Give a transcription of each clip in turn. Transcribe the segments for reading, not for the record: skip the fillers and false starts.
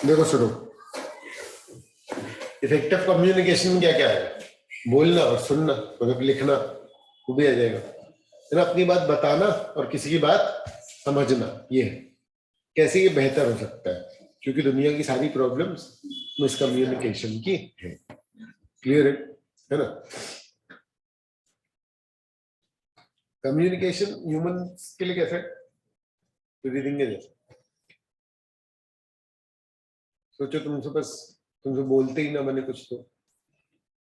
देखो सुनो, effective communication में क्या क्या है? बोलना और सुनना, मतलब लिखना वो भी आ जाएगा, है ना। अपनी बात बताना और किसी की बात समझना, ये है। कैसे ये बेहतर हो सकता है? क्योंकि दुनिया की सारी प्रॉब्लम्स मिसकम्युनिकेशन की है। क्लियर है ना? कम्युनिकेशन ह्यूमन के लिए कैसे ब्रीदिंग है जैसे। सोचो तुमसे बोलते ही ना बने कुछ, तो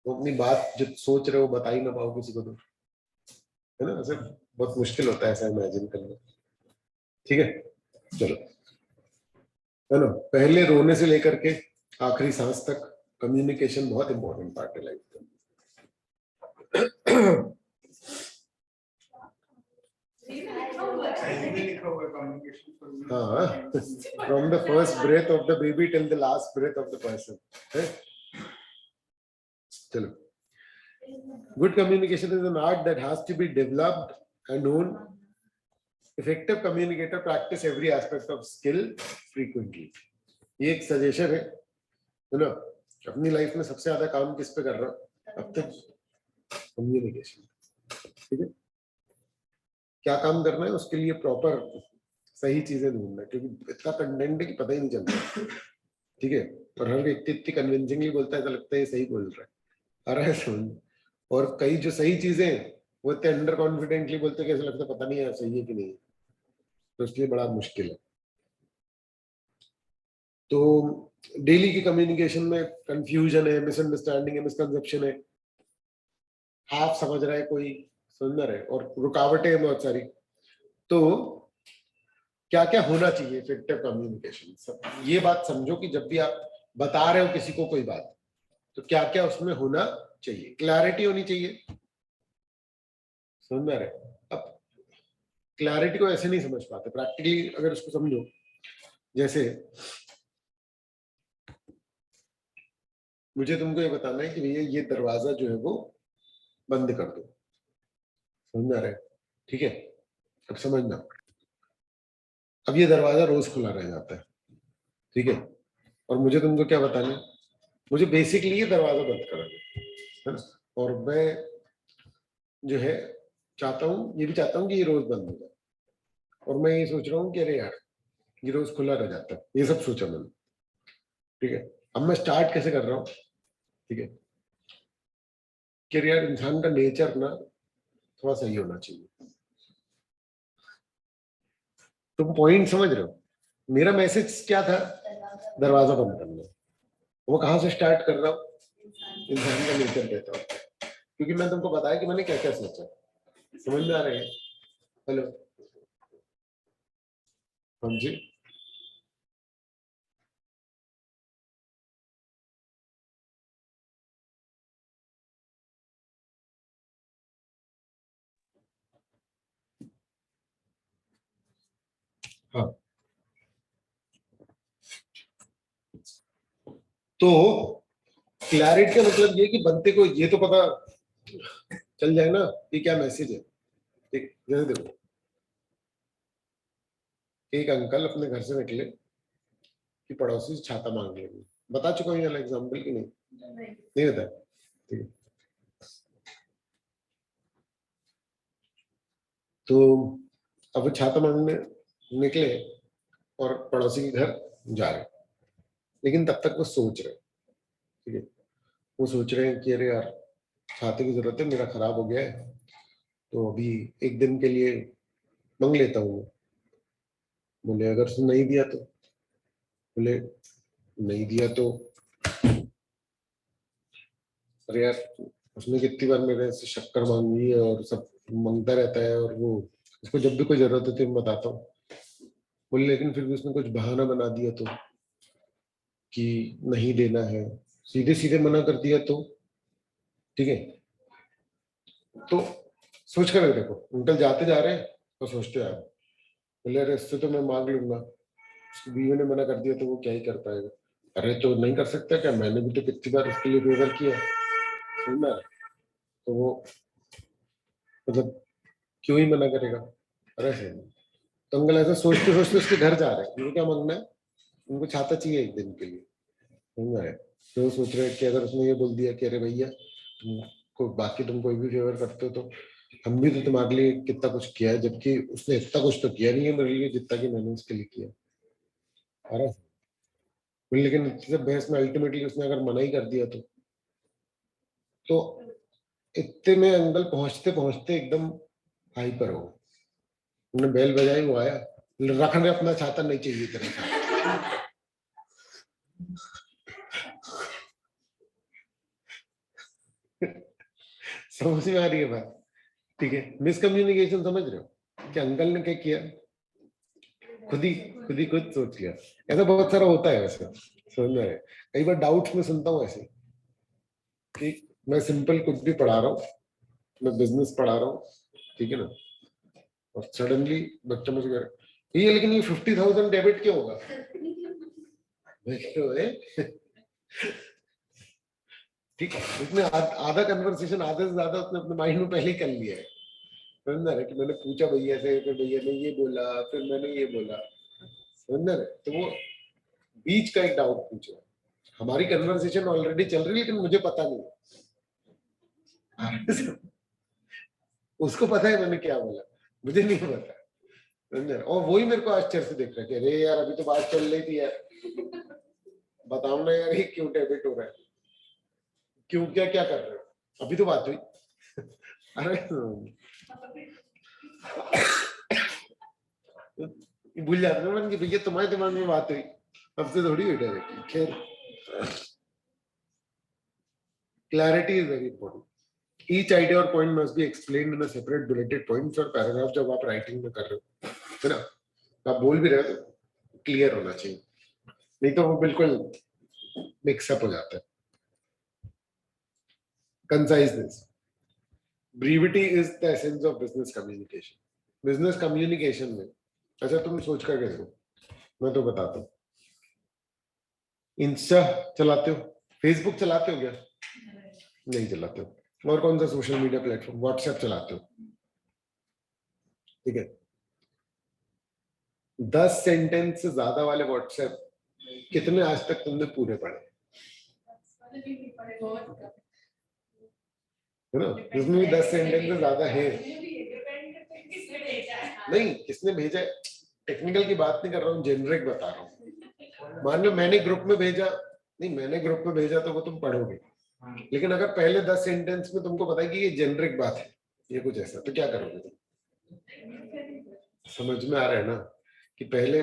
अपनी बात जो सोच रहे हो बता ही ना पाओ किसी को, तो है ना। ऐसे बहुत मुश्किल होता है ऐसा इमेजिन करना। ठीक है, चलो, है ना। पहले रोने से लेकर के आखिरी सांस तक कम्युनिकेशन बहुत इंपॉर्टेंट पार्ट है लाइफ का। हाँ, from the first breath of the baby till the last breath of the person. चलो, good communication is an art that has to be developed and known. Effective communicator practice every aspect of skill frequently. ये एक suggestion है ना। अपनी life में सबसे ज्यादा काम किस पे कर रहा हूँ अब तक? कम्युनिकेशन। ठीक है, क्या काम करना है उसके लिए प्रॉपर सही चीजें ढूंढना है, क्योंकि इतना कंटेंट है कि पता ही नहीं चलता। ठीक है, और हर व्यक्ति इतनी कन्विंसिंगली बोलता है, ऐसा लगता है सही बोल रहा है, आ रहा है समझ। और कई जो सही चीजें वो इतने अंडर कॉन्फिडेंटली बोलते हैं कि ऐसा लगता है पता नहीं है सही है कि नहीं, तो इसलिए बड़ा मुश्किल है। तो डेली की कम्युनिकेशन में कंफ्यूजन है, मिसअंडरस्टैंडिंग है, मिसकंसेप्शन है, हाफ समझ रहा है कोई, समझ रहा है, और रुकावटें हैं बहुत सारी। तो क्या क्या होना चाहिए इफेक्टिव कम्युनिकेशन? सब ये बात समझो कि जब भी आप बता रहे हो किसी को कोई बात, तो क्या क्या उसमें होना चाहिए। क्लैरिटी होनी चाहिए, समझ में आ रहा है? अब क्लैरिटी को ऐसे नहीं समझ पाते प्रैक्टिकली, अगर उसको समझो। जैसे मुझे तुमको ये बताना है कि भैया ये दरवाजा जो है वो बंद कर दो, समझ में आ रहा है? ठीक है, अब समझना, अब ये दरवाजा रोज खुला रह जाता है, ठीक है, और मुझे तुमको क्या बताना है? मुझे बेसिकली ये दरवाजा बंद कराना है ना। और मैं जो है चाहता हूँ, ये भी चाहता हूँ कि ये रोज बंद हो जाए, और मैं ये सोच रहा हूँ कि अरे यार ये रोज खुला रह जाता है, ये सब सोचा मैंने। ठीक है, अब मैं स्टार्ट कैसे कर रहा हूँ? ठीक है, कि यार इंसान का नेचर ना थोड़ा सही होना चाहिए। तुम पॉइंट समझ रहे हो? मेरा मैसेज क्या था? दरवाजा बंद करना। वो कहाँ से स्टार्ट कर रहा हूँ? इंसान का नेचर कहता हूँ, क्योंकि मैं तुमको बताया कि मैंने क्या क्या सोचा। समझ में आ रहे हैं? हेलो, हाँ जी। हाँ, तो क्लैरिटी का मतलब ये कि बनते को ये तो पता चल जाए ना कि क्या मैसेज है। एक जैसे देखो, एक अंकल अपने घर से निकले कि पड़ोसी से छाता मांग लेंगे। बता चुका हूँ ये वाला एग्जाम्पल कि नहीं? नहीं बता? ठीक है, तो अब वो छाता मांगने निकले और पड़ोसी के घर जा रहे, लेकिन तब तक वो सोच रहे। ठीक है, वो सोच रहे हैं कि अरे यार छाते की जरूरत है, मेरा खराब हो गया है, तो अभी एक दिन के लिए मांग लेता हूँ। बोले अगर उसने नहीं दिया तो? बोले नहीं दिया तो अरे यार उसने कितनी बार मेरे से शक्कर मांगी है और सब मांगता रहता है, और वो उसको जब भी कोई जरूरत होती है मैं बताता हूँ। बोले लेकिन फिर भी उसने कुछ बहाना बना दिया तो, कि नहीं देना है, सीधे सीधे मना कर दिया तो? ठीक है, तो सोच कर देखो, अंकल जाते जा रहे हैं और सोचते आ रहे हैं। बोले अरे इससे तो मैं मांग लूंगा, उसकी बीवी ने मना कर दिया तो वो क्या ही कर पाएगा। अरे तो नहीं कर सकता क्या? मैंने भी तो कितनी बार उसके लिए फेवर किया, सुनना। तो वो मतलब क्यों ही मना करेगा? अरे सही। तो अंकल ऐसा सोचते सोचते उसके घर जा रहे हैं, उनको क्या मांगना है, उनको छाता चाहिए एक दिन के लिए, समझ रहे हैं? तो वो सोच रहे हैं कि अगर उसने ये बोल दिया कि अरे भैया तुमको बाकी तुम कोई भी फेवर करते हो तो हम भी तो तुम्हारे लिए कितना कुछ किया है, जबकि उसने इतना कुछ तो किया नहीं है मेरे लिए जितना कि मैंने उसके लिए किया। अरे लेकिन जब बहस में अल्टीमेटली उसने अगर मना ही कर दिया तो इतने में अंकल पहुंचते पहुंचते एकदम हाइपर हो, उन्होंने बेल बजाई, वो आया, रखने अपना छाता नहीं चाहिए तेरे साथ। समझ में आ रही है बात? ठीक है, मिसकम्युनिकेशन समझ रहे हो कि अंकल ने क्या किया, खुद ही खुद सोच लिया। ऐसा बहुत सारा होता है वैसे, समझ में आ रहा है? कई बार डाउट्स में सुनता हूँ ऐसे कि मैं सिंपल कुछ भी पढ़ा रहा हूँ, मैं बिजनेस पढ़ा रहा हूँ, ठीक है ना, और सडनली बच्चा मुझे कह रहा है, ये लेकिन ये 50,000 डेबिट क्यों होगा? ठीक है, उसने आधा कन्वर्सेशन आधे से ज्यादा उसने अपने माइंड में पहले ही कर लिया है, समझना है कि मैंने पूछा भैया से, फिर भैया ने ये बोला, फिर मैंने ये बोला, समझना है? तो वो बीच का एक डाउट पूछा, हमारी कन्वर्सेशन ऑलरेडी चल रही है लेकिन मुझे पता नहीं। उसको पता है मैंने क्या बोला, मुझे नहीं पता, समझना है? और वही मेरे को आश्चर्य से देख रहा है कि अरे यार अभी तो बात चल रही थी यार, बताओ ना यार ये क्यों डेबिट हो रहा है, क्यों, क्या क्या कर रहे हो, अभी तो बात हुई। अरे भूल जाते हैं मन कि भैया तुम्हारे दिमाग में बात हुई, अब से थोड़ी हुई डायरेक्टली। खैर, clarity is very important. Each idea और point must be explained in a separate bulleted points और पैराग्राफ जब आप राइटिंग में कर रहे हो, है ना, आप बोल भी रहे हो तो क्लियर होना चाहिए, नहीं तो वो बिल्कुल मिक्सअप हो जाता है। Conciseness, brevity is the essence of business communication. Business communication में, अच्छा तुम सोच कर देखो, मैं तो बताता हूँ, इंस्टा चलाते हो, फेसबुक चलाते हो क्या? नहीं चलाते हो। और कौन सा सोशल मीडिया प्लेटफॉर्म, व्हाट्सएप चलाते हो, ठीक है, 10 सेंटेंस से ज्यादा वाले व्हाट्सएप कितने आज तक तुमने पूरे पढ़े, है ना? जिसमें भी 10 सेंटेंस से ज्यादा है, नहीं किसने भेजा है, टेक्निकल की बात नहीं कर रहा हूँ, जेनरिक बता रहा हूँ। मान लो मैंने ग्रुप में भेजा, नहीं मैंने ग्रुप में भेजा तो वो तुम पढ़ोगे, लेकिन अगर पहले 10 सेंटेंस में तुमको पता है कि ये जेनरिक बात है, ये कुछ ऐसा, तो क्या करोगे तुम? समझ में आ रहा है ना कि पहले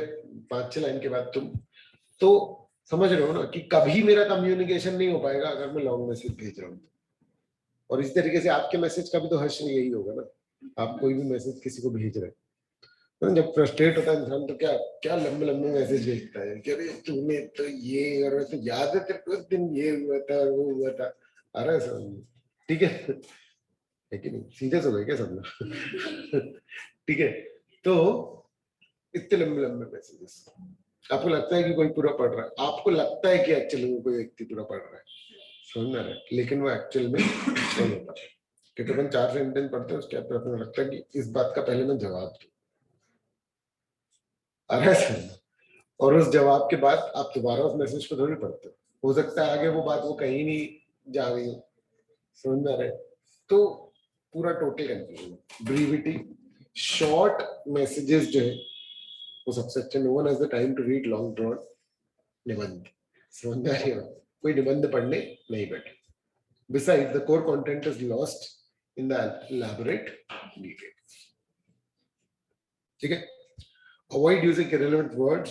5-6 लाइन के बाद तुम, तो समझ रहे हो ना कि कभी मेरा कम्युनिकेशन नहीं हो पाएगा अगर मैं लॉन्ग मैसेज भेज रहा हूँ। और इस तरीके से आपके मैसेज का भी तो हर्ष यही होगा ना, आप कोई भी मैसेज किसी को भेज रहे हैं तो जब फ्रस्ट्रेट होता है इंसान तो क्या क्या लंबे लंबे मैसेज भेजता है कि अरे तूने तो ये, और वैसे याद है तेरे को उस दिन ये हुआ था वो हुआ था, अरे सब ठीक है कि नहीं, सीरियस हो गए क्या सब लोग? ठीक है, तो इतने लंबे लंबे मैसेजेस, आपको लगता है कि कोई पूरा पढ़ रहा है, आपको लगता है कि एक्चुअली में कोई व्यक्ति पूरा पढ़ रहा है, समझ रहा है, लेकिन वो एक्चुअल में नहीं होता, क्योंकि अपन 4 सेंटेंस पढ़ते हैं उसके बाद अपने लगता है कि इस बात का पहले मैं जवाब दूं, अरे और उस जवाब के बाद आप दोबारा उस मैसेज को थोड़ी पढ़ते हो सकता है आगे वो बात वो कहीं नहीं जा रही हो, समझ में आ रहा है? तो पूरा total confusion, brevity, short messages जो है वो सबसे अच्छे, no one has the time to read long drawn निबंध, समझ में आ रही है? कोई निबंध पढ़ने नहीं बैठे, besides the core content is lost in the elaborate details, ठीक है? Avoid using irrelevant words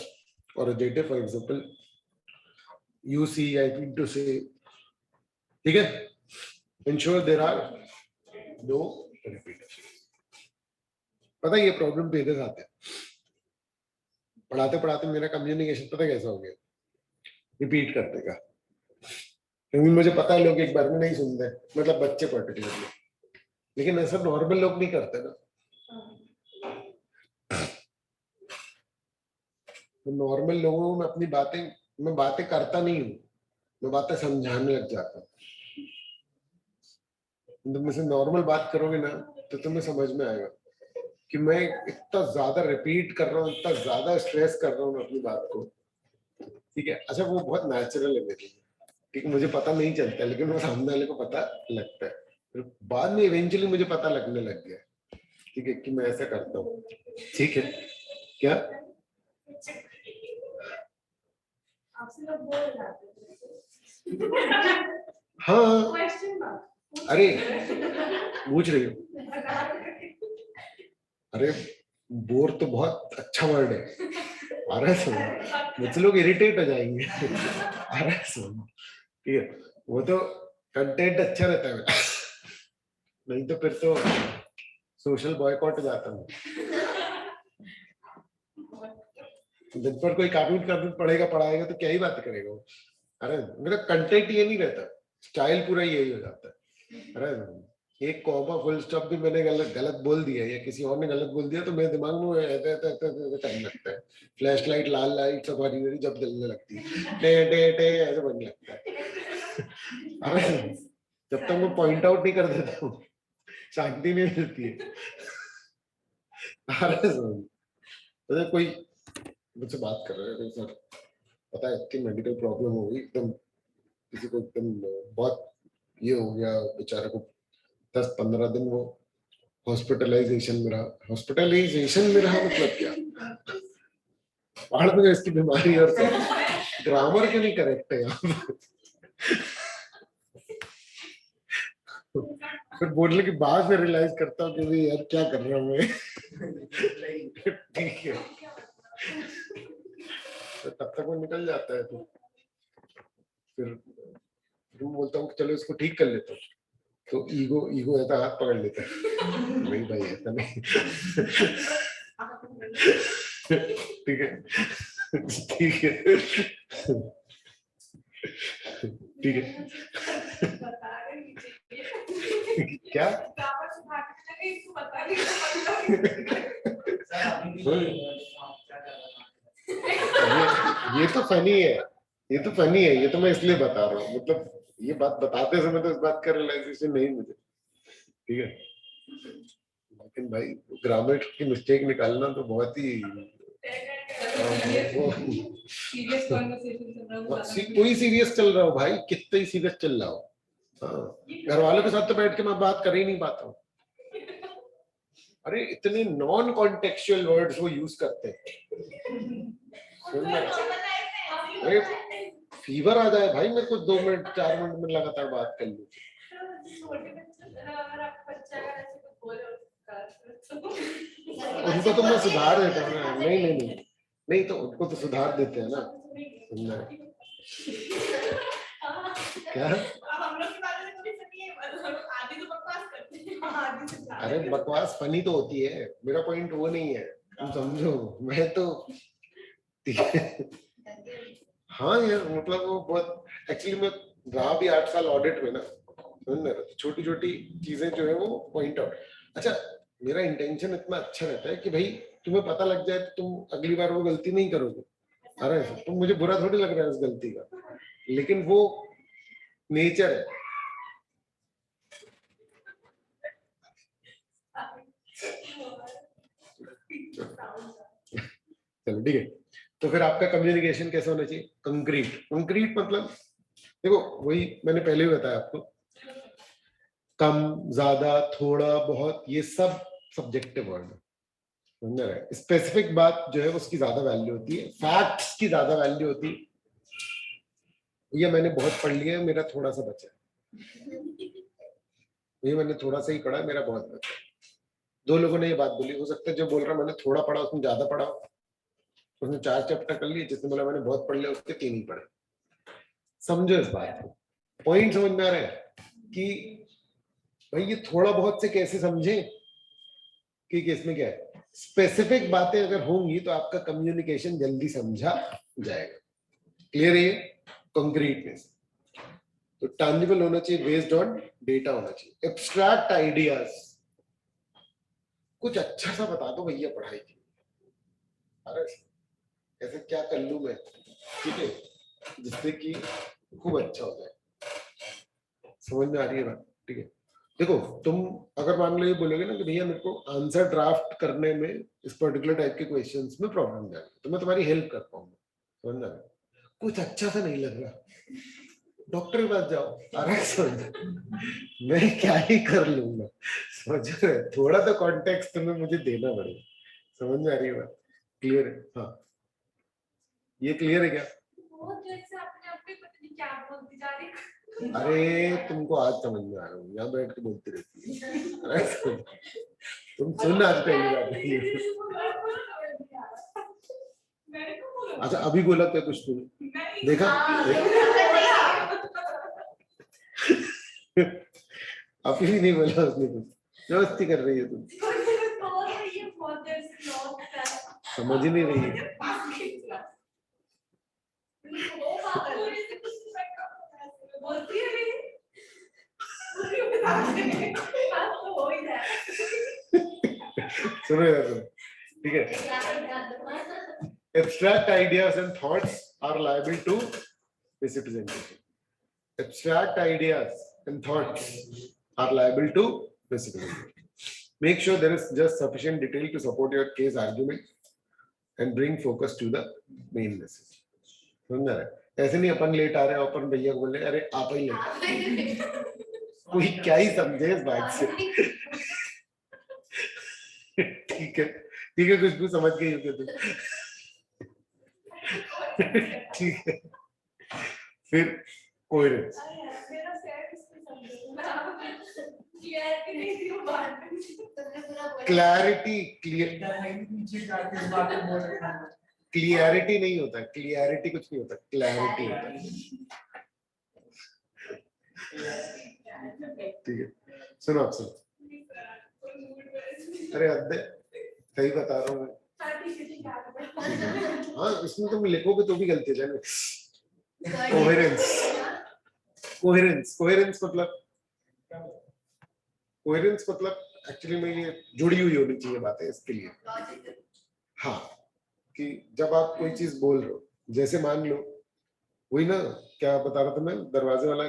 or adjective, for example you see, I mean to say, ठीक है? Ensure there are no repetitions। पता है ये प्रॉब्लम पे इधर आते हैं, पढ़ाते पढ़ाते मेरा कम्युनिकेशन पता कैसा हो गया, रिपीट करने का, क्योंकि मुझे पता है लोग एक बार में नहीं सुनते, मतलब बच्चे पर्टिकुलरली, लेकिन ऐसा नॉर्मल लोग नहीं करते ना, तो नॉर्मल लोगों में अपनी बातें, मैं बातें करता नहीं हूँ, मैं बातें समझाने लग जाता हूँ, तुम मुझसे नॉर्मल बात करोगे ना तो तुम्हें समझ में आएगा, कि मैं इतना ज्यादा रिपीट कर रहा हूँ, इतना ज्यादा स्ट्रेस कर रहा हूँ अपनी बात को, ठीक है। अच्छा वो बहुत नेचुरल है मेरे लिए, ठीक है, मुझे पता नहीं चलता लेकिन वो सामने वाले को पता लगता है। फिर बाद में इवेंचुअली मुझे पता लगने लग गया, ठीक है, कि मैं ऐसा करता हूँ, ठीक है। क्या हाँ, अरे पूछ रही हूँ, अरे बोर तो बहुत अच्छा वर्ड है, आ रहा है समझ, मुझसे लोग इरिटेट हो जाएंगे। आ रहा है समझ, ठीक है। वो तो कंटेंट अच्छा रहता है, नहीं तो फिर तो सोशल बॉयकॉट हो जाता हूँ। दिन पर कोई कार्टून कार्टून पढ़ेगा पढ़ाएगा तो क्या ही बात करेगा वो। अरे मेरा कंटेंट ये नहीं रहता, स्टाइल पूरा यही हो जाता है। अरे एक कॉमा फुल स्टॉप भी मैंने गलत गलत बोल दिया या किसी और ने गलत बोल दिया तो मेरे दिमाग में ऐसे ऐसे ऐसे ऐसे करने लगता है। फ्लैश लाइट लाल लाइट सब हरी हरी जब जलने लगती है, टे टे टे ऐसे बनने लगता है। अरे जब तक मैं पॉइंट आउट नहीं कर देता हूँ शांति नहीं मिलती है। अरे तो कोई मुझसे बात कर रहे हैं सर, पता है इतनी मेडिकल प्रॉब्लम हो गई एकदम, किसी को एकदम बहुत ये हो गया बेचारे को, 10-15 दिन वो हॉस्पिटलाइजेशन में रहा। हॉस्पिटलाइजेशन में रहा मतलब क्या, पहाड़ में इसकी बीमारी और सब, ग्रामर क्यों नहीं करेक्ट है यहाँ। फिर बोलने के बाद में रियलाइज करता हूँ कि यार क्या कर रहा हूँ मैं। ठीक है, तो तब तक वो निकल जाता है, तो फिर मैं बोलता हूँ चलो इसको ठीक कर लेता हूँ, तो ईगो ईगो ऐसा हाथ पकड़ लेता है, नहीं भाई ऐसा नहीं। ठीक है, ठीक है, ठीक है। क्या ये तो फनी है, ये तो फनी है, ये तो मैं इसलिए बता रहा हूँ, मतलब ये बात बताते समय तो इस बात का रियलाइजेशन नहीं मुझे, ठीक है। लेकिन भाई ग्रामर की मिस्टेक निकालना तो बहुत ही कोई सीरियस चल रहा हो भाई, कितना ही सीरियस चल रहा हो, घर वालों के साथ तो बैठ के मैं बात कर ही नहीं पाता हूँ। अरे इतने नॉन कॉन्टेक्चुअल वर्ड्स वो यूज करते हैं, अरे फीवर आ जाए भाई मेरे को 2 मिनट 4 मिनट में लगातार बात कर लूँ। उनको तो मैं सुधार देता हूँ ना, नहीं नहीं नहीं नहीं, तो उनको तो सुधार देते हैं ना। क्या अरे बकवास फनी तो होती है, मेरा पॉइंट वो नहीं है, तुम समझो। मैं तो हाँ यार, मतलब वो बहुत एक्चुअली मैं रहा भी 8 साल ऑडिट में ना, छोटी छोटी चीजें जो है वो पॉइंट आउट। अच्छा मेरा इंटेंशन इतना अच्छा रहता है कि भाई तुम्हें पता लग जाए तो तुम अगली बार वो गलती नहीं करोगे। अरे तुम मुझे बुरा थोड़ी लग रहा है उस गलती का, लेकिन वो नेचर है। चलो ठीक है, तो फिर आपका कम्युनिकेशन कैसा होना चाहिए, कंक्रीट। कंक्रीट मतलब देखो वही मैंने पहले भी बताया आपको, कम ज्यादा थोड़ा बहुत ये सब सब्जेक्टिव वर्ड है, समझ रहे हैं। स्पेसिफिक बात जो है उसकी ज्यादा वैल्यू होती है, फैक्ट्स की ज्यादा वैल्यू होती है। ये मैंने बहुत पढ़ लिया है, मेरा थोड़ा सा बचा है, ये मैंने थोड़ा सा ही पढ़ा है, मेरा बहुत बचा है। 2 लोगों ने ये बात बोली, हो सकता है जो बोल रहा मैंने थोड़ा पढ़ा उसने ज्यादा पढ़ा, उसने 4 चैप्टर कर लिए, जिसने बोला मैंने बहुत पढ़ लिया उसके 3 ही पढ़े। समझो इस बात को, पॉइंट समझ में आ रहा है कि भाई ये थोड़ा बहुत से कैसे समझे कि इसमें क्या है। स्पेसिफिक बातें अगर होंगी तो आपका कम्युनिकेशन जल्दी समझा जाएगा, क्लियर है। कंक्रीटनेस तो टैंजिबल होना चाहिए, बेस्ड ऑन डेटा होना चाहिए। एब्स्ट्रैक्ट आइडियाज, कुछ अच्छा सा बता दो भैया पढ़ाई की, अरे ऐसे क्या कर लूं मैं, ठीक है, जिससे कि खूब अच्छा हो जाए। समझ में आ रही है बात, ठीक है। देखो तुम अगर मान लो ये बोलोगे ना कि भैया मेरे को आंसर ड्राफ्ट करने में इस पर्टिकुलर टाइप के क्वेश्चंस में प्रॉब्लम है, तो मैं तुम्हारी हेल्प कर पाऊंगा, समझ रहे हो? कुछ अच्छा सा नहीं लग रहा, डॉक्टर के पास जाओ, आराम समझ, मैं क्या ही कर लूंगा, समझ रहे हो? थोड़ा तो कॉन्टेक्स्ट तुम्हें मुझे देना पड़ेगा, समझ में आ रही है बात? क्लियर है? हाँ, ये क्लियर है क्या? बहुत जैसे अपने आप पे पता नहीं क्या बोलती जा रही है। अरे तुमको आज समझ में आ रहा हूँ, यहाँ बैठ के बोलती रहती है। अरे तुम सुन, आज पहली बार नहीं है। अच्छा अभी बोला क्या कुछ तुमने देखा? अभी भी नहीं बोला उसने कुछ, जबरदस्ती कर रही है तुम, समझ ही नहीं रही है। सुनो यार सुनो, ठीक है? Abstract ideas and thoughts are liable to misrepresentation. Abstract ideas and thoughts are liable to misrepresentation. Make sure there is just sufficient detail to support your case argument and bring focus to the main message. समझ रहे? ऐसे नहीं अपन late आ रहे हैं, अपन भैया को बोले अरे आप ही लेट, कोई क्या ही समझे इस बात से। ठीक है, ठीक है, कुछ भी समझ गई होगी तुम। ठीक है, फिर कोहेरेंस, क्लैरिटी, क्लियरिटी नहीं होता, क्लियरिटी कुछ नहीं होता, क्लैरिटी होता है। ठीक है, सुनो आप सुनो, अरे अद्दे सही बता रहा हूँ मैं। हाँ इसमें तुम लिखोगे तो भी गलती है ना। कोहेरेंस, कोहेरेंस, कोहेरेंस मतलब, कोहेरेंस मतलब एक्चुअली में ये जुड़ी हुई होनी चाहिए बातें इसके लिए। हाँ, कि जब आप कोई चीज बोल रहे हो, जैसे मान लो वही ना, क्या बता रहा था मैं, दरवाजे वाला,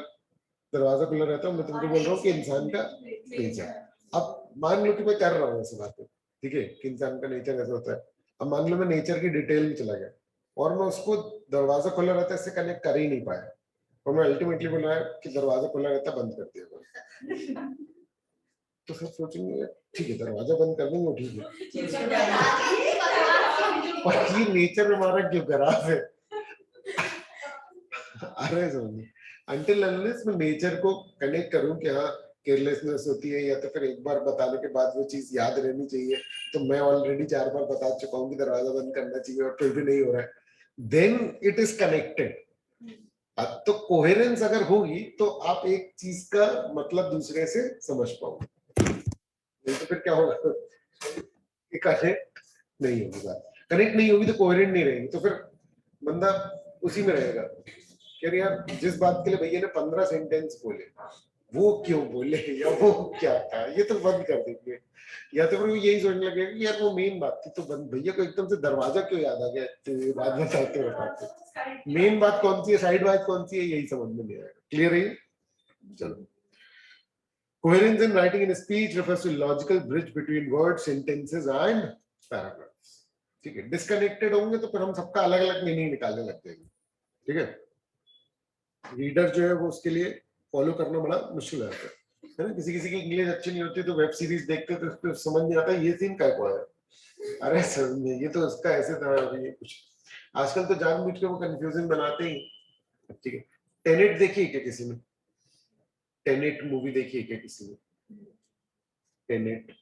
दरवाजा खुला रहता है, मैं तुमको बोल रहा हूँ कि इंसान का नेचर। अब मान लो कि मैं कर रहा हूँ ऐसी बातें, ठीक है, कि इंसान का नेचर ऐसा होता है। अब मान लो मैं नेचर की डिटेल में चला गया और मैं उसको दरवाजा खुला रहता है इससे कनेक्ट कर ही नहीं पाया, और मैं अल्टीमेटली बोला कि दरवाजा खुला रहता है बंद कर दिया, तो सब सोचेंगे ठीक है दरवाजा बंद कर देंगे, ठीक है, और ये नेचर हमारा क्यों खराब है? अरे समझिए, अंटिल अनलेस मैं नेचर को कनेक्ट करूं कि हाँ केयरलेसनेस होती है, या तो फिर एक बार बताने के बाद वो चीज याद रहनी चाहिए, तो मैं ऑलरेडी 4 बार बता चुका हूँ कि दरवाजा बंद करना चाहिए और फिर भी नहीं हो रहा है, देन इट इज कनेक्टेड। तो कोहेरेंस अगर होगी तो आप एक चीज का मतलब दूसरे से समझ पाओगे, नहीं तो फिर क्या होगा, कनेक्ट नहीं होगी बात, कनेक्ट नहीं होगी तो कोहेरेंट नहीं रहेगी, तो फिर बंदा उसी में रहेगा कि यार जिस बात के लिए भैया ने 15 सेंटेंस बोले वो क्यों बोले, या वो क्या था, ये तो बंद कर देंगे, या तो फिर वो यही सोचने लगेगा कि यार वो मेन बात थी तो बंद, भैया को एकदम से दरवाजा क्यों याद आ गया, तो ये बात बताते बताते मेन बात कौन सी है, साइड बात कौन सी है, यही समझ में नहीं आएगा। क्लियर है? चलो, coherence in writing and speech refers to logical bridge between words, sentences and paragraphs. ठीक है, डिस्कनेक्टेड होंगे तो फिर हम सबका अलग अलग मीनिंग निकालने लग जाएंगे, ठीक है, रीडर जो है वो उसके लिए फॉलो करना बड़ा मुश्किल है ना, किसी किसी की इंग्लिश अच्छी नहीं होती तो वेब सीरीज देखते तो उसको समझ नहीं आता ये सीन क्या हुआ है, अरे सर ये तो उसका ऐसे था, ये कुछ आजकल तो जानबूझ के वो कंफ्यूजन बनाते ही। ठीक है, टेनेट देखी क्या किसी ने? टेनेट मूवी देखी क्या किसी ने? टेनेट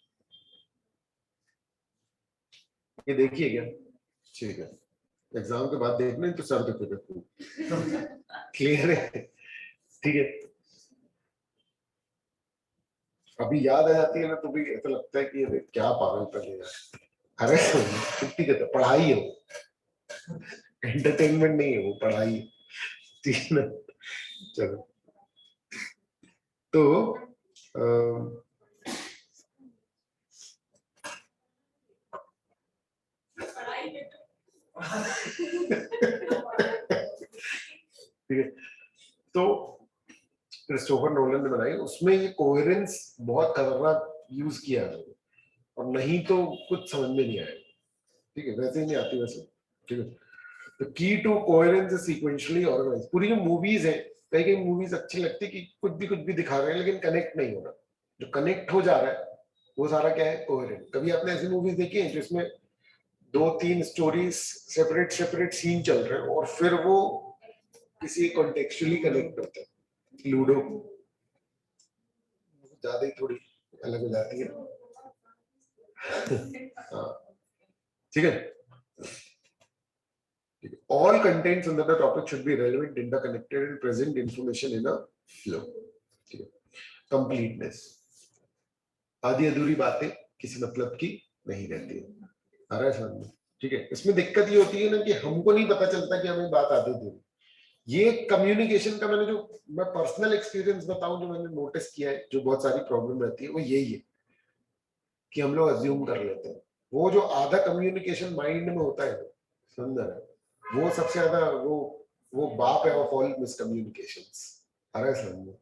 ये देखिए क्या? ठीक है, एग्जाम के बाद देखना, तो सर दुखेगा। क्लियर है? ठीक है, अभी याद आ जाती है ना तो भी ऐसा लगता है कि ये क्या पागल कर लिया। अरे ठीक है, तो पढ़ाई है, एंटरटेनमेंट नहीं है, वो पढ़ाई है, ठीक है ना? चलो, तो ठीक है, तो क्रिस्टोफर नोलन ने बनाई, उसमें ये कोहेरेंस बहुत खतरनाक यूज किया है, और नहीं तो कुछ समझ में नहीं आएगा। ठीक है, वैसे ही नहीं आती वैसे। ठीक है, the key to coherence is sequentially organize. पूरी जो मूवीज है, कई कई मूवीज अच्छी लगती है कि कुछ भी दिखा रहे हैं लेकिन कनेक्ट नहीं हो रहा। जो कनेक्ट हो जा रहा है वो सारा क्या है, कोहेरेंट। कभी आपने ऐसी मूवीज देखी है जिसमें 2-3 स्टोरीज सेपरेट सेपरेट सीन चल रहे हैं और फिर वो किसी कॉन्टेक्चुअली कनेक्ट होते हैं? लूडो ज्यादा ही थोड़ी अलग हो जाती है। हाँ, ठीक है। All contents under the topic should be relevant, interconnected, and present information in a flow. ठीक है, completeness, आधी अधूरी बातें किसी मतलब की नहीं रहती है। आ रहा है समझ में? ठीक है, इसमें दिक्कत ये होती है ना कि हमको नहीं पता चलता कि हमें बात आधी अधूरी। ये कम्युनिकेशन का मैं पर्सनल एक्सपीरियंस बताऊं, जो मैंने नोटिस किया है, जो बहुत सारी प्रॉब्लम रहती है वो यही है कि हम लोग अज्यूम कर लेते हैं। वो जो आधा कम्युनिकेशन माइंड में होता है, समझ रहे हैं, वो सबसे ज्यादा वो बाप है ऑफ ऑल मिसकम्युनिकेशंस। आ रहा है समझ में?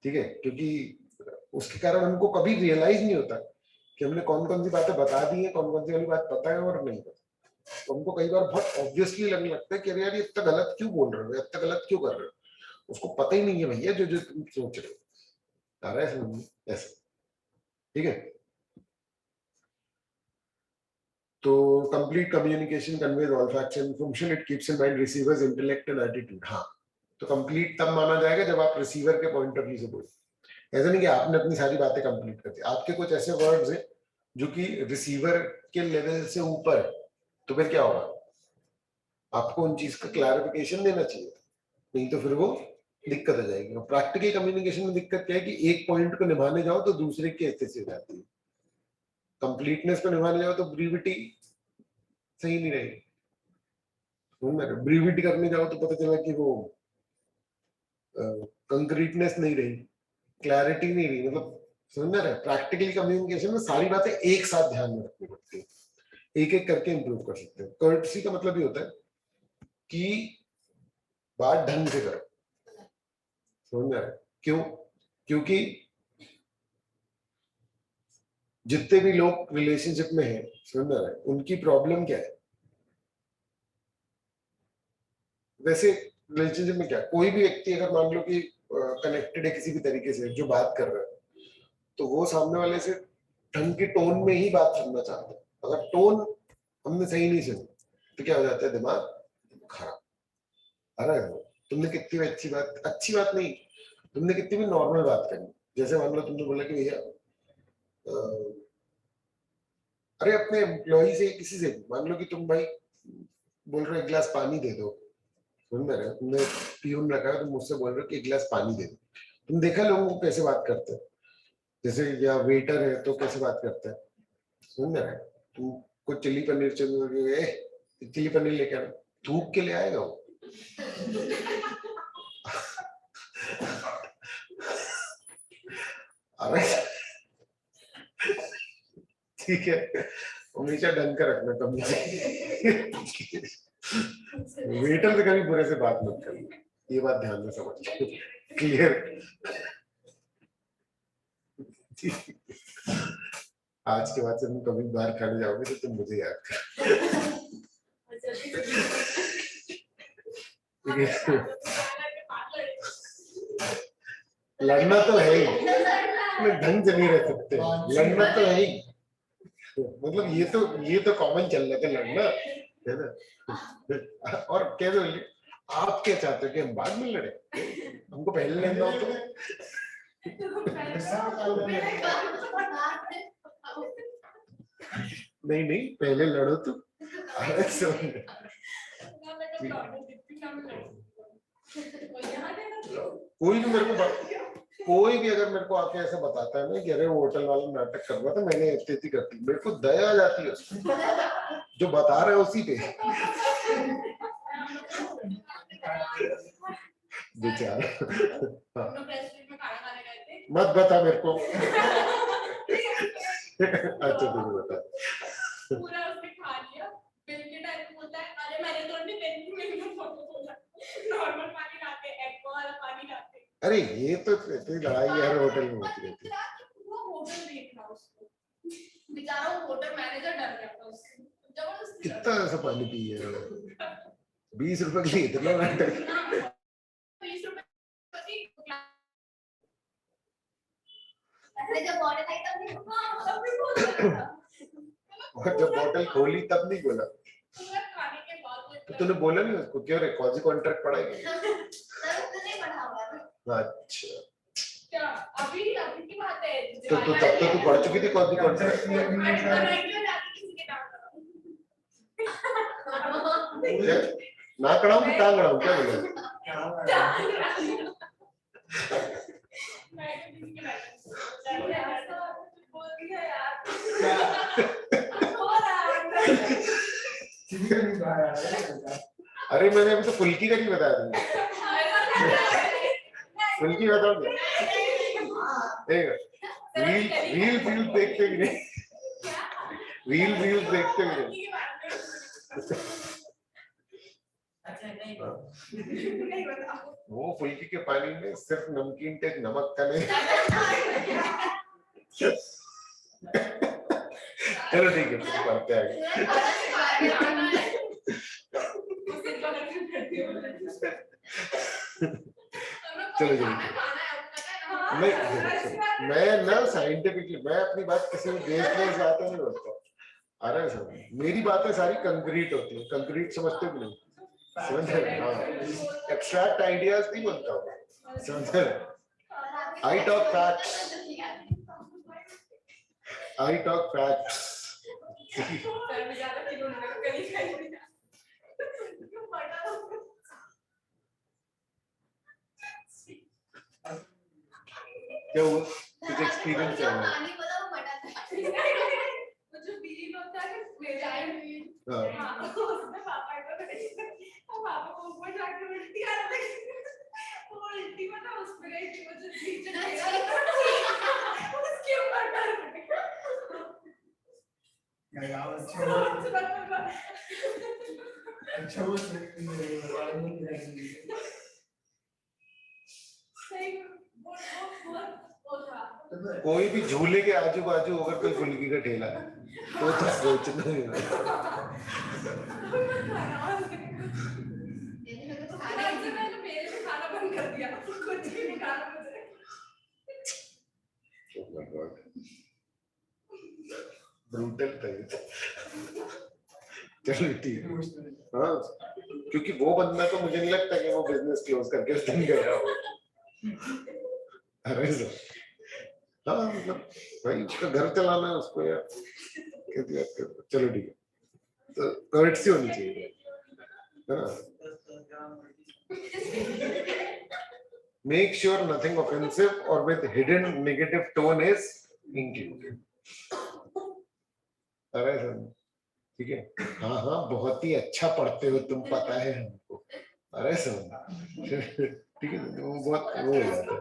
ठीक है, क्योंकि उसके कारण हमको कभी रियलाइज नहीं होता कि हमने कौन कौन सी बातें बता दी है, कौन कौन सी वाली बात पता है और नहीं पता। तो हमको कई बार बहुत ऑब्वियसली लगने लगता है कि अरे यार ये इतना गलत क्यों बोल रहे हो, इतना गलत क्यों कर रहे हो। उसको पता ही नहीं है भैया जो जो तुम सोच रहे हो। आ रहा है समझ में? ऐसे। ठीक है, तो complete communication conveys all facts and information, it keeps in mind receivers intellect and attitude. हाँ, तो कंप्लीट तब माना जाएगा जब आप रिसीवर के पॉइंट ऑफ व्यू से बोलो। ऐसा नहीं कि आपने अपनी सारी बातें कंप्लीट कर दी, आपके कुछ ऐसे वर्ड्स हैं जो कि रिसीवर के लेवल से ऊपर है, तो फिर क्या होगा, आपको उन चीज का क्लैरिफिकेशन देना चाहिए, नहीं तो फिर वो दिक्कत आ जाएगी। और प्रैक्टिकल कम्युनिकेशन में दिक्कत क्या है कि एक पॉइंट को निभाने जाओ तो दूसरे की ऐसे हो जाती है। कंप्लीटनेस को निभाने जाओ तो ब्रीविटी सही नहीं रहेगी, ब्रीविटी करने जाओ तो पता चला कि वो कंक्रीटनेस नहीं रही, क्लैरिटी नहीं रही। मतलब समझ रहे, प्रैक्टिकली कम्युनिकेशन में सारी बातें एक साथ ध्यान में रखनी पड़ती है, एक एक करके इंप्रूव कर सकते हैं। कर्टसी का मतलब ये होता है कि बात ढंग से करो। समझ रहे, क्यों? क्योंकि जितने भी लोग रिलेशनशिप में हैं, समझ रहे, उनकी प्रॉब्लम क्या है। वैसे रिलेशनशिप में क्या, कोई भी व्यक्ति अगर मान लो कि कनेक्टेड है किसी भी तरीके से, जो बात कर रहा है, तो वो सामने वाले से ढंग के टोन में ही बात सुनना चाहता है। अगर टोन हमने सही नहीं सुनी तो क्या हो जाता है, दिमाग खराब। अरे तुमने कितनी भी अच्छी बात नहीं, तुमने कितनी भी नॉर्मल बात करी, जैसे मान लो तुमने बोला कि भैया अरे अपने एम्प्लॉय से किसी से मान लो कि तुम भाई बोल रहे हो एक गिलास पानी दे दो, सुन रहे हो, तुमने पियून रखा है, तुम मुझसे बोल रहे हो कि एक गिलास पानी दे दो। तुम देखा लोगों को कैसे बात करते हैं, जैसे या वेटर है तो कैसे बात करते हैं, सुन रहे हो, तुम कुछ चिल्ली पनीर चाहिए, चिल्ली पनीर लेके आना, थूक के ले आएगा वो। अरे ठीक है, हमेशा ढंग का रखना, कम वेटर से कभी बुरे से बात मत करना, ये बात ध्यान में समझ। क्लियर? आज के बाद से तुम कभी बाहर खाने जाओगे तो तुम मुझे याद कर। लड़ना तो है ही, ढंग से नहीं रह सकते, लड़ना तो है ही। मतलब ये तो कॉमन चल रहा था, लड़ना है ना। और कह दो आप क्या चाहते हो कि हम बाद में लड़े, हमको पहले लड़ना हो तो। नहीं नहीं, पहले लड़ो तो। कोई भी मेरे को कोई भी अगर मेरे को आके ऐसा बताता है ना कि अरे वो होटल वाला नाटक कर रहा था, मैंने इतनी करती, मेरे को दया आ जाती है उसको, जो बता रहे उसी पे। बेचारा। हाँ। मत बता मेरे को। अच्छा तुझे बता। पूरा उसने खा लिया, बिल के टाइम बोलता है अरे मैंने तो अपने 10 मिनट में बोला नॉर्मल पानी लाते, एक्वा वाला पानी लाते। अरे ये तो इतनी लड़ाई हर होटल में होती रहती है। वो होटल देख रहा उसको बेचारा होटल मैनेजर डर गया था उससे जबरदस्ती कितना ऐसा पानी पी है 20 रुपए के लिए इतना नाटक। 20 रुपए पहले जब ऑर्डर आई तब नहीं तब भी बोल रहा था और जब बोतल खोली तब नहीं बोला। पूरा खाने के बाद तो तूने बोला नहीं उसको क्यों रे कौन सी कॉन्ट्रैक्ट पढ़ाएगी? सर तो नहीं पढ़ा होगा ना। अच्छा क्या अभी अभी की बात है तो तब तो तू पढ़ चुकी थी कौन सी कॉन्ट्रैक्ट? क्या ना कड़ाऊं कि टांग कड़ाऊं क्या बोला? अरे मैंने अभी तो फुल्की का नहीं बताया तुमने। फुल्की बताओ क्या? रील रील व्यूज देखते कि नहीं? रील व्यूज देखते कि नहीं? वो फुल्की के पानी में सिर्फ नमकीन टेक नमक का नहीं। चलो ठीक है फिर पढ़ते हैं आगे। चलो चलो मैं ना साइंटिफिकली मैं अपनी बात किसी को देखने से आता नहीं बोलता। अरे सर मेरी बातें सारी कंक्रीट होती है। कंक्रीट समझते भी नहीं समझ रहे? हाँ एब्स्ट्रैक्ट आइडियाज नहीं बोलता हूँ समझ रहे? I talk facts. I talk facts. क्या हुआ? कुछ एक्सपीरियंस है? पानी बोला वो मटा था। जो बीजी होता है मेरे आए हाँ हाँ उसमें पापा को और पापा को ऊपर जाके उल्टी आ रही वो उल्टी पता उस पे गई थी मुझे नीचे गिरा उसके ऊपर डर कोई भी झूले के आजू बाजू अगर कोई फुल्की का ठेला है तो सोचना ही नहीं। खाना बंद कर दिया कुछ भी नहीं खाना मुझे Oh my God. Brutal था ये तो। चलो ठीक है। हाँ क्योंकि वो बंदा तो मुझे नहीं लगता कि वो बिजनेस क्लोज करके उस दिन गया हो। अरे सर हाँ मतलब भाई उसका घर चलाना है उसको यार कैसी बात कर। चलो ठीक है तो कर्टसी होनी चाहिए है ना। Make sure nothing offensive or with hidden negative tone is included. अरे सर ठीक है हाँ हाँ बहुत ही अच्छा पढ़ते हो तुम पता है हमको। अरे सर ठीक है वो बहुत वो हो जाता है।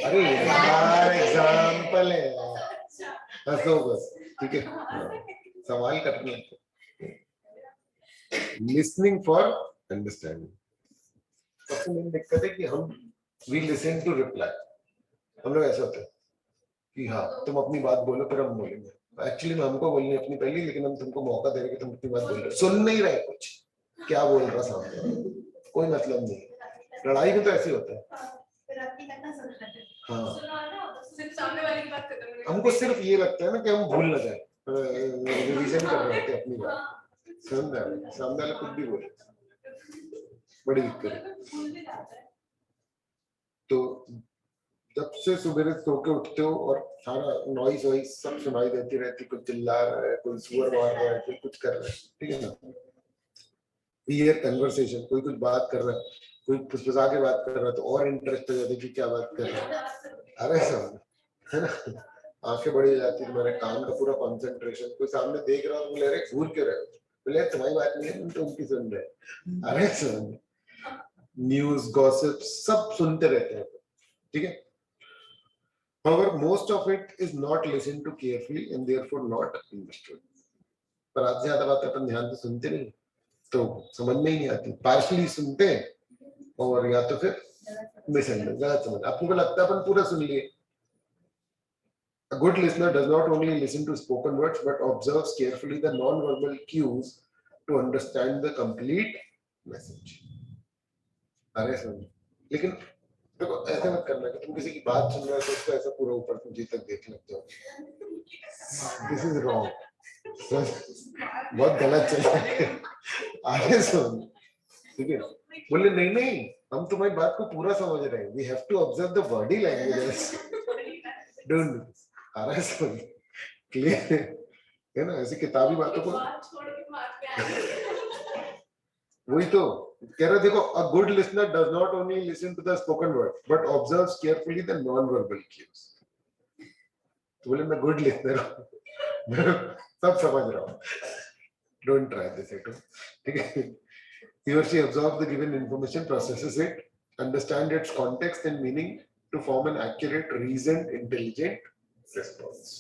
अरे यार एग्जाम्पल है हंसो बस ठीक है सवाल करने लिसनिंग फॉर अंडरस्टैंडिंग। सबसे मेन दिक्कत है कि हम वी लिसन टू रिप्लाई। हम लोग ऐसा होता है कि हाँ तुम अपनी बात बोलो फिर हम बोलेंगे। एक्चुअली में हमको बोलनी अपनी पहली लेकिन हम तुमको मौका दे रहे कि तुम अपनी बात बोल रहे सुन नहीं रहे कुछ क्या बोल रहा सामने कोई मतलब नहीं। लड़ाई में तो ऐसे होता है। हाँ सिर्फ सामने वाले की बात खत्म हमको सिर्फ ये लगता है ना कि हम भूल ना जाए रिवीजन कर रहे होते अपनी बात समझ रहे सामने वाले कुछ भी बोले बड़ी दिक्कत है। तो जब से सवेरे सो के उठते हो और सारा नॉइज वॉइस सब सुनाई देती रहती कोई चिल्ला रहा है कोई सुअर मार रहा है कोई कुछ कर रहा है ठीक है ना। हियर कन्वर्सेशन कोई कुछ बात कर रहा है कोई फुसफुसा के बात कर रहा है तो और इंटरेस्ट हो जाता है कि क्या बात कर रहा है। अरे सब है ना आंखें बड़ी हो जाती है तुम्हारे कान का पूरा कंसंट्रेशन कोई सामने देख रहा हो तो बोले अरे घूर क्यों रहे हो बोले तुम्हारी बात नहीं है तुम तो उनकी सुन रहे। अरे सुन न्यूज गॉसिप सब सुनते रहते हैं ठीक है। However, most of it is not listened to carefully and therefore not understood. पर आज ज्यादा बात अपन ध्यान से सुनते नहीं तो समझ में ही नहीं आती पार्शली सुनते हैं और या तो फिर मिसअंडरस्टैंड, गलत समझ। अपने को लगता है अपन पूरा सुन लिए। A good listener does not only listen to spoken words but observes carefully the non-verbal cues to understand the complete message. अरे सुन, लेकिन देखो ऐसा मत करना कि तुम किसी की बात सुन रहे हो तो उसको ऐसा पूरा ऊपर से नीचे तक देख लेते हो। This is wrong. बहुत गलत चल रहा है। आगे सुन, ठीक है? बोले नहीं नहीं, हम तुम्हारी बात को पूरा समझ रहे हैं। We have to observe the body language. Don't do this. आगे सुन, क्लियर है ना? ऐसी किताबी बातों को वही तो कह रहा, देखो, a good listener does not only listen to the spoken word but observes carefully the non-verbal cues. तो बोले मैं गुड लिसनर हूँ, सब समझ रहा हूँ। Don't try this at all. ठीक है? He or she absorbs the given information, processes it, understands its context and meaning to form an accurate, reasoned, intelligent response.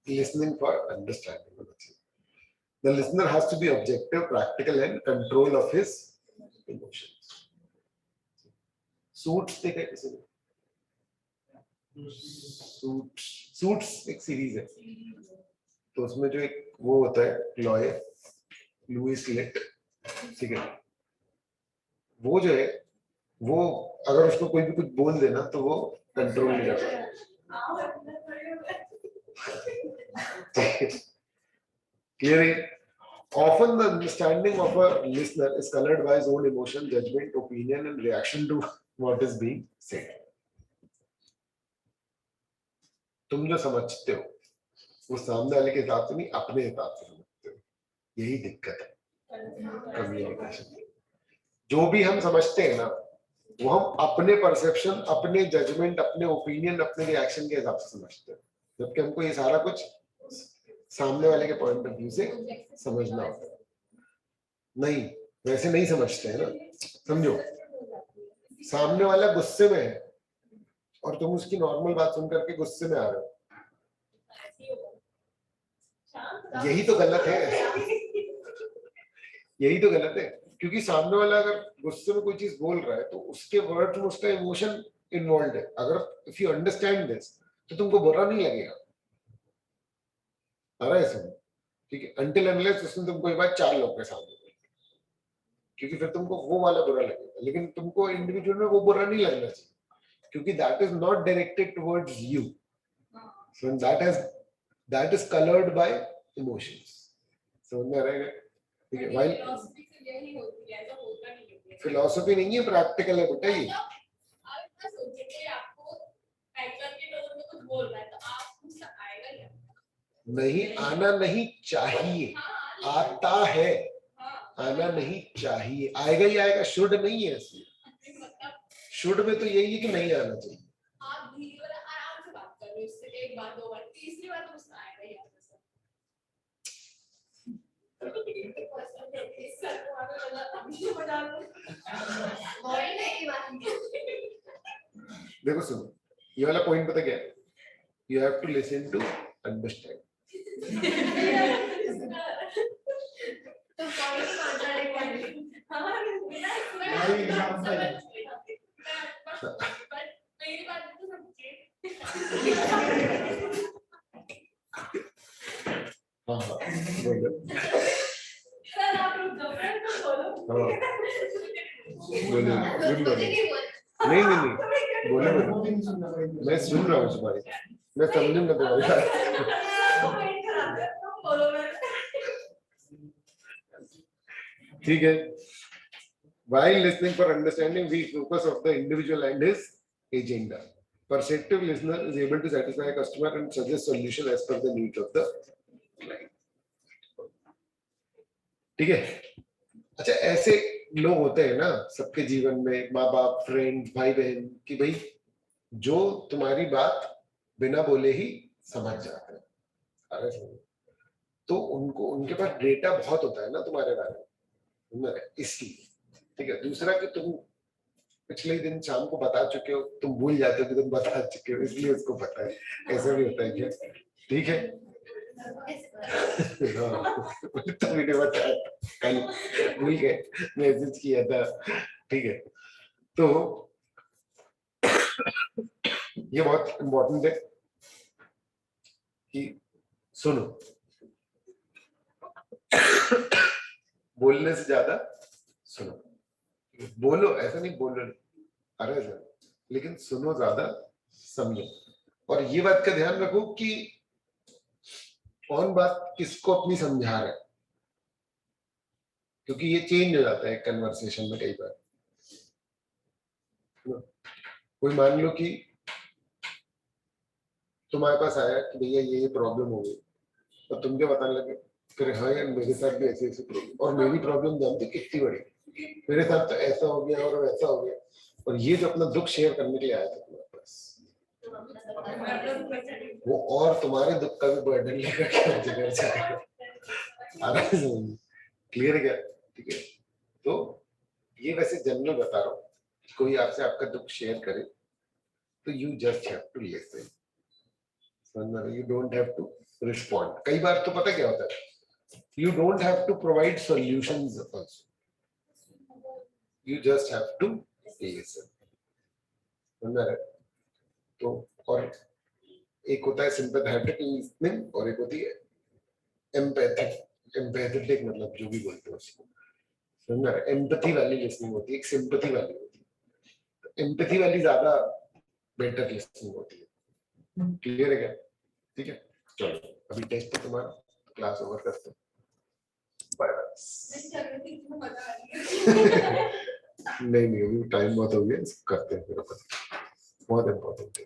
Listening for understanding. The listener has to be objective, practical, and control of his emotions. Suits देखा है किसी ने? Suits एक series है, तो उसमें जो एक वो होता है लॉयर लुइस लिट, ठीक है? वो जो है वो अगर उसको कोई भी कुछ बोल देना तो वो कंट्रोल नहीं कर सकता। Clearly, often the understanding of a listener is colored by his own emotion, judgment, opinion, and reaction to what is being said. तुम जो समझते हो वो सामने वाले के हिसाब से नहीं, अपने हिसाब से समझते हो। यही दिक्कत है कम्युनिकेशन। जो भी हम समझते हैं ना, वो हम अपने परसेप्शन, अपने जजमेंट, अपने ओपिनियन, अपने रिएक्शन के हिसाब से समझते हैं, जबकि हमको ये सारा कुछ सामने वाले के पॉइंट ऑफ व्यू से समझना होता है। नहीं, वैसे नहीं समझते हैं ना। समझो, सामने वाला गुस्से में है और तुम उसकी नॉर्मल बात सुन करके गुस्से में आ रहे हो, यही तो गलत है। यही तो गलत है, क्योंकि सामने वाला अगर गुस्से में कोई चीज बोल रहा है तो उसके वर्ड में उसका इमोशन इन्वॉल्व है। अगर इफ यू अंडरस्टैंड दिस तो तुमको बुरा नहीं लगेगा। आ रहा है समझ? ठीक है, अनटिल अनलेस उसने तुमको ये बात 4 लोग के सामने बोली, क्योंकि फिर तुमको वो वाला बुरा लगेगा। लेकिन तुमको इंडिविजुअल में वो बुरा नहीं लगना चाहिए, क्योंकि that is not directed towards you, so that is coloured bye emotions. समझ में आ रहा है? ठीक है, व्हाइल फिलॉसफी नहीं है, प्रैक्टिकल है बेटा ये। नहीं, आना नहीं चाहिए, आता है, आना नहीं चाहिए, आएगा ही आएगा, शुड नहीं है इसमें। शुड में तो यही है कि नहीं आना चाहिए। आप धीरे वाला आराम से बात कर लो, इससे एक बार, 2 बार, तीसरी बार तो उसमें आएगा ही आएगा सर। देखो सुनो, ये वाला पॉइंट पता क्या है? You have to listen to understand. हाँ हाँ बोलो। सर आप लोग गर्लफ्रेंड तो बोलो। हाँ बोलो, नहीं नहीं नहीं, बोलो बोलो, मैं सुन रहा हूँ तुम्हारी, मैं समझूंगा तुम्हारी बात। ठीक है। While listening for understanding, we focus on the individual and his agenda. Perceptive listener is able to satisfy a customer and suggest solution as per the needs of the client. ठीक है। अच्छा, ऐसे लोग होते हैं ना सबके जीवन में, माँ बाप, फ्रेंड, भाई बहन, कि भाई जो तुम्हारी बात बिना बोले ही समझ जाते हैं। अरे तो उनको, उनके पास डेटा बहुत होता है ना तुम्हारे बारे में, इसलिए। ठीक है। दूसरा कि तुम पिछले दिन शाम को बता चुके हो, तुम भूल जाते हो कि तुम बता चुके हो, इसलिए उसको पता है। ऐसा भी होता है क्या? ठीक है। तो मैंने बताया, कल भूल गए, मैसेज किया था, ठीक है, तो ये बहुत इंपॉर्टेंट है कि सुनो, बोलने से ज्यादा सुनो। बोलो, ऐसा नहीं बोलो नहीं, अरे सर, लेकिन सुनो ज्यादा, समझो। और ये बात का ध्यान रखो कि कौन बात किसको अपनी समझा रहा है, क्योंकि ये चेंज हो जाता है कन्वर्सेशन में कई बार। कोई मान लो कि तुम्हारे पास आया कि भैया ये प्रॉब्लम हो गई, और तुम क्या बताने लगे, फिर हाँ यार मेरे साथ भी ऐसी ऐसी प्रॉब्लम, और मेरी प्रॉब्लम जानते कितनी बड़ी, मेरे साथ तो ऐसा हो गया और वैसा हो गया, और ये जो अपना दुख शेयर करने के लिए आया था तुम्हारे पास, वो और तुम्हारे दुख का भी बर्डन लेकर के हर जगह जाएगा। क्लियर है क्या? ठीक है, तो ये वैसे जनरल बता रहा हूँ, कोई आपसे आपका दुख शेयर करे तो you just have to listen, you don't have to respond. कई बार तो पता क्या होता है, you don't have to provide solutions also, you just have to listen, समझ रहे? तो और एक होता है sympathetic listening और एक होती है empathetic मतलब जो भी बोलते हो उसको, समझ रहे? empathy वाली listening होती है, एक sympathy वाली होती है, empathy वाली ज्यादा बेटर listening होती है। क्लियर है क्या? ठीक है, चलो अभी टेस्ट है तुम्हारा, क्लास ओवर करते हैं, बाय बाय। नहीं अभी टाइम बहुत हो गया, करते हैं फिर अपन, बहुत इम्पोर्टेंट है।